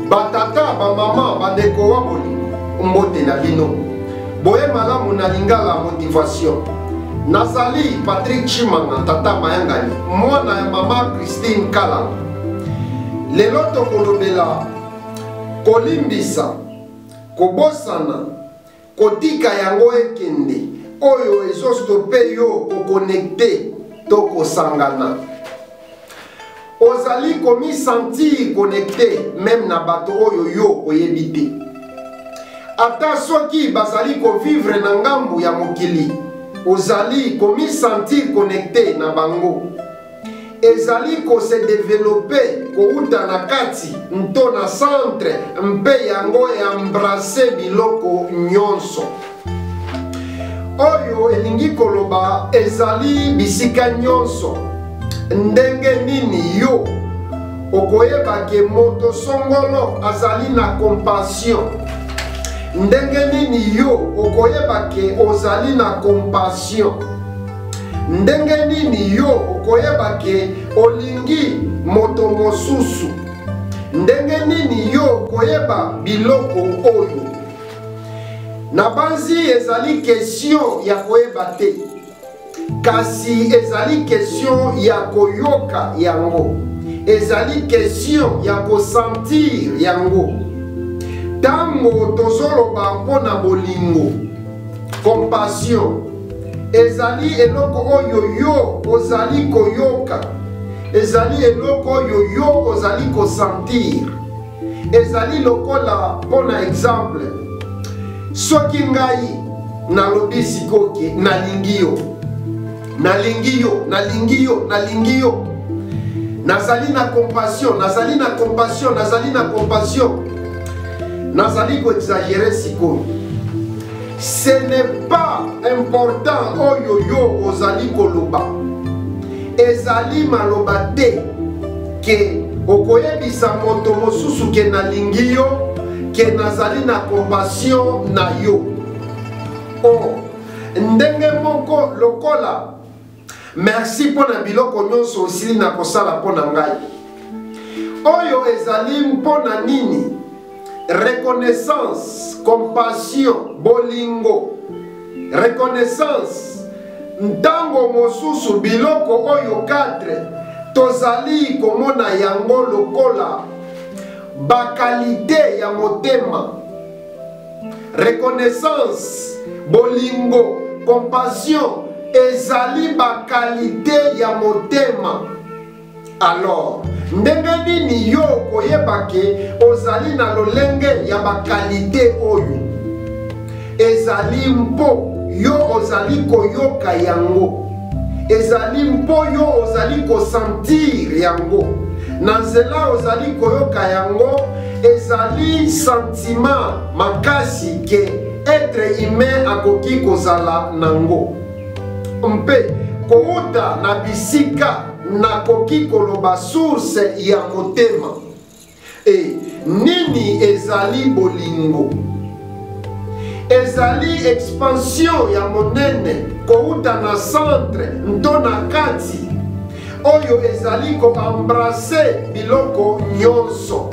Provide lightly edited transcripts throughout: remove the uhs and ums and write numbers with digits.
batata bamama bandeko wa bolingo mbote na bino boye malamu na lingala motivation nazali Patrick Chimanga tata mayangani mwana ya mama Christine Kala lelo tokolobela kolimbisa kobosana kotika yango ekende oyo ezostope yo kokonekte to kosangana ozali komi sentir connecté même na bato oyo yo oyebi te ata soki bazali kovivre na ngambu ya mokili ozali komi sentir connecté na bango ezali kose développer kouta na kati nto na centre mpe yango embrasser biloko nyonso oyo elingi koloba ezali bisika nyonso ndenge nini yo okoyebake moto songolo azali na compassion ndenge nini yo okoyebake ozali na compassion ndenge nini yo okoyebake olingi moto mosusu ndenge nini yo okoyeba biloko oyo na banzi ezali question ya koyeba te kasi ezali question ya koyoka yango ezali question ya kosentir yango tango tozoloba mpona bolingo compassion ezali eloko oyo yo ozali koyoka ezali eloko oyo yo ozali kosentir ezali lokola mpona exemple soki ngai nalobi sikoke nalingi yo nalingi yo nalingi yo nalingi yo nazali na compassion nazali na compassion nazali na compassion nazali koexagere sikoyo ce n'est pas important oyo yo ozali koloba ezali maloba te ke okoyebisa moto mosusu ke nalingi yo ke nazali na compassion na yo o ndenge moko lokola merci mpona biloko nyonso osili na kosala mpona ngai oyo ezali mpona nini reconnaissance compassion bolingo reconnaissance ntango mosusu biloko oyo 4 tozali komona yango lokola bakalite ya motema reconnaissance bolingo compassion ezali bakalite ya motema alors ndenge nini yo koyebake ozali na lolenge ya bakalite oyo ezali mpo yo ozali koyoka yango ezali mpo yo ozali kosentir yango na nzela ozali koyoka yango ezali sentiment makasi ke être humain akoki kozala nango mpe kouta na bisika nakoki koloba source ya motema e nini ezali bolingo ezali expansion ya monene kouta na centre nto na kati oyo ezali koembrase biloko nyonso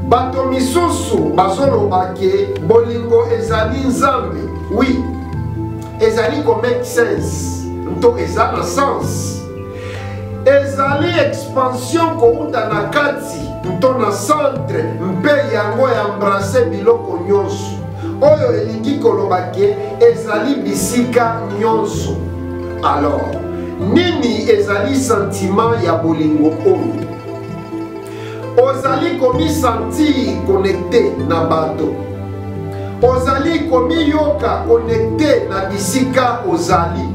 bato misusu bazoloba ke bolingo ezali nzambe oui ezali ko make sense nto eza na sens ezali expansion kouta na kati nto na centre mpe yango embrase biloko nyonso oyo elingi koloba ke ezali bisika nyonso alors nini ezali sentiment ya bolingo oyo ozali komi sentir connecté na bato ozali komi yoka connecté na bisika ozali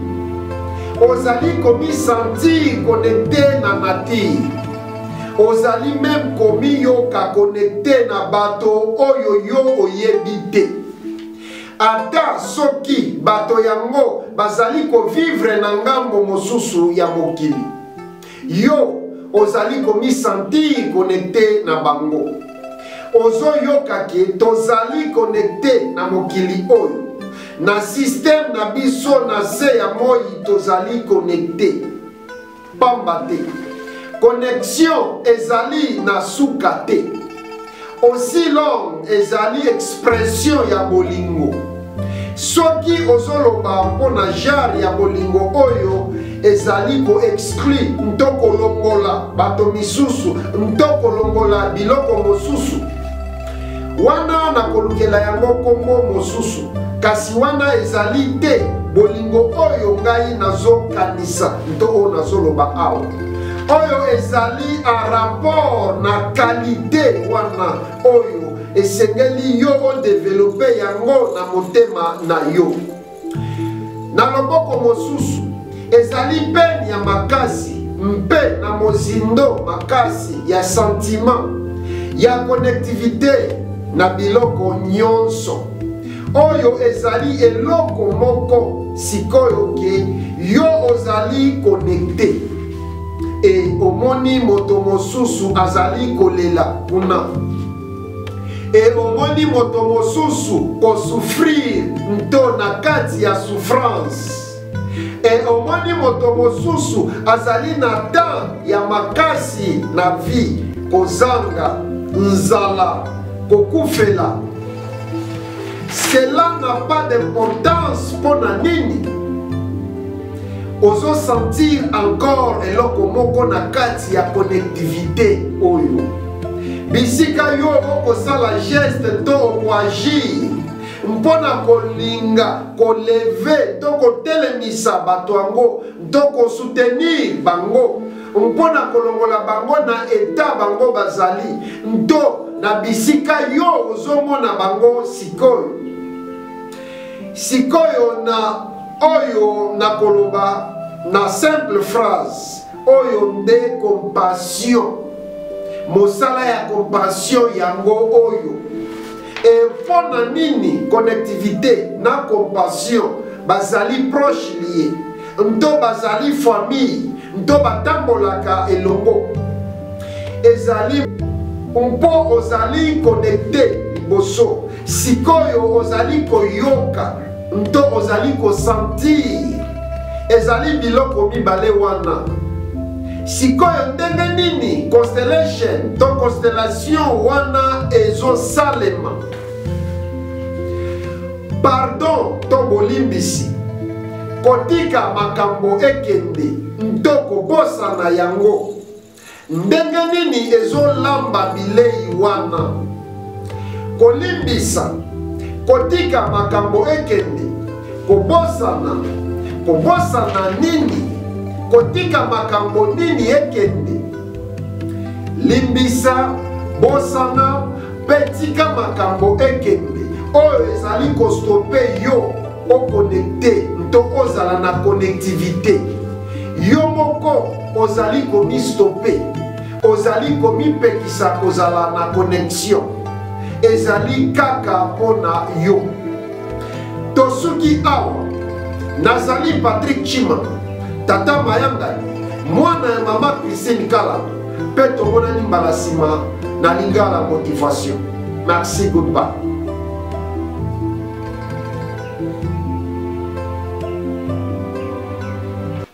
ozali komi sentir connecté na nature ozali même komi yoka connecté na bato oyo yo oyebi te ata soki bato yango bazali kovivre na ngambo mosusu ya mokili yo ozali komi sentir connecté na bango ozoyoka ke tozali connecté na mokili oyo na système na biso na se ya moi tozali connecté pamba te connexion ezali na suka te aussi long ezali expression ya bolingo. Soki ozoloba mpona genre ya bolingo oyo ezali ko exclure ntoko longola bato misusu, ntoko longola biloko mosusu, wana nakolukela yango kombo mosusu, kasi wana ezali te bolingo oyo ngai nazokanisa nto oyo nazoloba awa. Oyo ezali a rapport na qualité wana oyo esengeli yo o développer yango na motema na yo. Na loboko mosusu ezali peni ya makasi mpe na mozindo makasi ya sentiment ya connectivité na biloko nyonso. Oyo ezali eloko moko sikoyo ke yo ozali connecté. E omoni moto mosusu azali kolela kuna. E omoni moto mosusu kosouffrir nto na kati ya souffrance. E omoni moto mosusu azali na temps ya makasi na vie, kozanga, nzala, kokufela. Cela n'a pas d'importance pona nini. Ozo sentir encore eloko moko na kati ya connectivité oyo. Bisika yo okosala geste to okoagir mpona kolinga, koleve, to kotelemisa bato yango, to kosoutenir bango, mpona kolongola bango na eta bango bazali, nto na bisika yo ozomona bango sikoyo. Sikoyo na oyo na koloba na simple phrase oyo nde compassion. Mosala ya compassion yango oyo. Et pona nini connectivité na compassion bazali proche lié. Nto bazali famille, nto batambolaka elongo. Ezali mpo ozali connecté liboso. Sikoyo ozali koyoka, nto ozali ko sentir. Ezali biloko mibale wana. Sikoyo ndenge nini constellation to constellation wana ezo salema. Pardon to bolimbisi. Kotika makambo ekende ntoko bosa na yango. Ndenge nini ezo lamba bilei wana. Kolimbisa. Kotika makambo ekende. Kobosana. Kobosana nini. Kotika makambo nini ekende. Limbisa, bosana, petika makambo ekende. Oyo ezali kostope yo o connecté, nto ozala na connectivité. Yo moko ozali komi stoppe, ozali komi pekisa kozala na connexion. Ezali kaka pona yo. Tosuki awa, nazali Patrick Chima. Tata Mayanga, mwana ya mama Christine Kala, pe tomona ni mbalasima na lingala motivation. Merci, goodbye.